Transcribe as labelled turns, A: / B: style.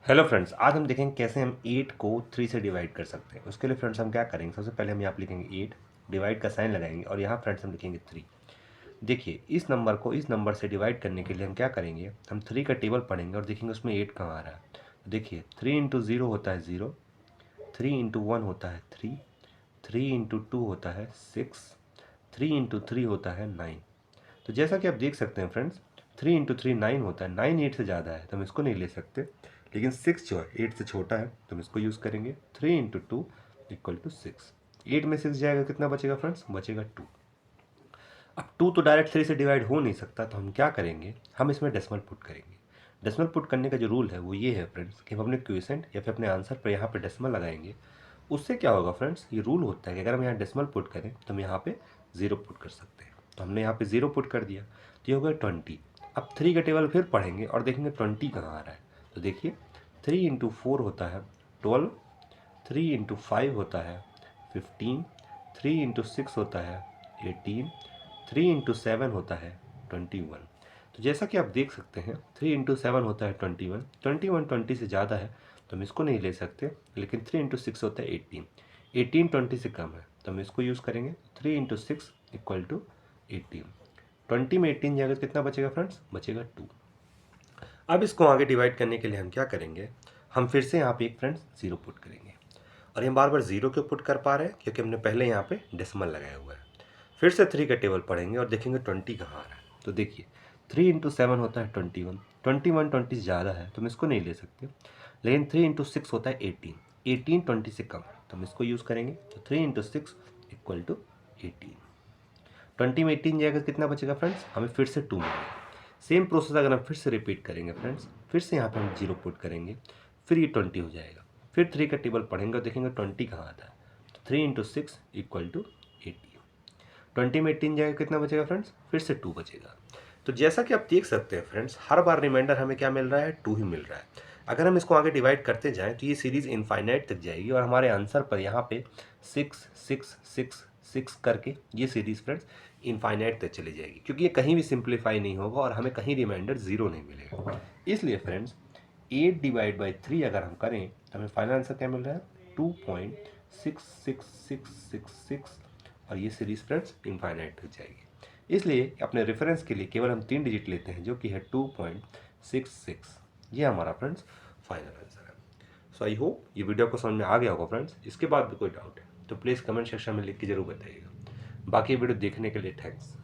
A: Hello friends, आज हम देखेंगे कैसे हम 8 को 3 से डिवाइड कर सकते हैं। उसके लिए फ्रेंड्स हम क्या करेंगे, सबसे पहले हम यहाँ पे लिखेंगे 8, डिवाइड का साइन लगाएंगे और यहाँ फ्रेंड्स हम लिखेंगे 3। देखिए, इस नंबर को इस नंबर से डिवाइड करने के लिए हम क्या करेंगे, हम 3 का टेबल पढ़ेंगे और देखेंगे उसमें 8 कहाँ आ रहा है। तो देखिए, 3 इंटू 0 होता है 0, 3 इंटू 1 होता है 3, 3 इंटू 2 होता है 6, 3 इंटू 3 होता है 9। तो जैसा कि आप देख सकते हैं फ्रेंड्स, 3 इंटू 3 9 होता है। 9 8 से ज़्यादा है तो हम इसको नहीं ले सकते, लेकिन 6 जो है 8 से छोटा है तो हम इसको यूज़ करेंगे। 3 इंटू 2 इक्वल टू 6। 8 में 6 जाएगा, कितना बचेगा फ्रेंड्स? बचेगा 2। अब 2 तो डायरेक्ट 3 से डिवाइड हो नहीं सकता, तो हम क्या करेंगे, हम इसमें डेसिमल पुट करेंगे। डेसिमल पुट करने का जो रूल है वो ये है फ्रेंड्स कि हम अपने क्वेश्चन या फिर अपने आंसर पर यहाँ पे डेसिमल लगाएंगे। उससे क्या होगा फ्रेंड्स, ये रूल होता है कि अगर हम यहाँ डेसिमल पुट करें तो हम यहाँ पे 0 पुट कर सकते हैं। तो हमने यहाँ पे 0 पुट कर दिया तो ये हो गया 20। अब 3 का टेबल फिर पढ़ेंगे और देखेंगे 20 कहाँ आ रहा है। तो देखिए, 3 इंटू 4 होता है 12, 3 इंटू 5 होता है 15, 3 इंटू 6 होता है 18, 3 इंटू 7 होता है 21। तो जैसा कि आप देख सकते हैं, 3 इंटू 7 होता है 21, 21 20 से ज़्यादा है तो हम इसको नहीं ले सकते, लेकिन 3 इंटू 6 होता है 18, 18 20 से कम है तो हम इसको यूज़ करेंगे। 3 इंटू 6 इक्वल टू 18। 20 में 18 जाएगा तो कितना बचेगा फ्रेंड्स? बचेगा 2। अब इसको आगे डिवाइड करने के लिए हम क्या करेंगे, हम फिर से यहाँ पे एक फ्रेंड्स 0 पुट करेंगे। और हम बार बार 0 क्यों पुट कर पा रहे हैं? क्योंकि हमने पहले यहाँ पे डेसिमल लगाया हुआ है। फिर से 3 का टेबल पढ़ेंगे और देखेंगे 20 कहाँ आ रहा है। तो देखिए, 3 इंटू 7 होता है 21, 21 20 से ज़्यादा है तो हम इसको नहीं ले सकते, लेकिन 3 इंटू 6 होता है 18, 18 20 से कम है तो हम इसको यूज़ करेंगे। तो 3 इंटू 6 इक्वल टू 18। 20 में 18 जाएगा कितना बचेगा फ्रेंड्स? हमें फिर से 2 मिलेगा। सेम प्रोसेस अगर हम फिर से रिपीट करेंगे फ्रेंड्स, फिर से यहाँ पे हम 0 पुट करेंगे, फिर ये 20 हो जाएगा। फिर 3 का टेबल पढ़ेंगे और देखेंगे 20 कहाँ आता है। तो 3 इंटू 6 इक्वल टू 18। 20 में 18 जाएगा, कितना बचेगा फ्रेंड्स? फिर से 2 बचेगा। तो जैसा कि आप देख सकते हैं फ्रेंड्स, हर बार रिमाइंडर हमें क्या मिल रहा है? 2 ही मिल रहा है। अगर हम इसको आगे डिवाइड करते जाएं तो ये सीरीज़ इनफाइनाइट तक जाएगी और हमारे आंसर पर यहाँ पे 6 6 6 6 करके ये सीरीज़ फ्रेंड्स इनफाइनाइट तक चली जाएगी, क्योंकि ये कहीं भी सिंप्लीफाई नहीं होगा और हमें कहीं रिमाइंडर 0 नहीं मिलेगा। इसलिए फ्रेंड्स 8 डिवाइड बाई 3 अगर हम करें तो हमें फाइनल आंसर क्या मिल रहा है? 2.66666 और ये सीरीज फ्रेंड्स इनफाइनाइट हो जाएगी। इसलिए अपने रेफरेंस के लिए केवल हम 3 डिजिट लेते हैं, जो कि है 2.66। ये हमारा फ्रेंड्स फाइनल आंसर है। सो आई होप ये वीडियो को समझ में आ गया होगा फ्रेंड्स। इसके बाद भी कोई डाउट है तो प्लीज़ कमेंट सेक्शन में लिख के जरूर बताइएगा। बाकी वीडियो देखने के लिए थैंक्स।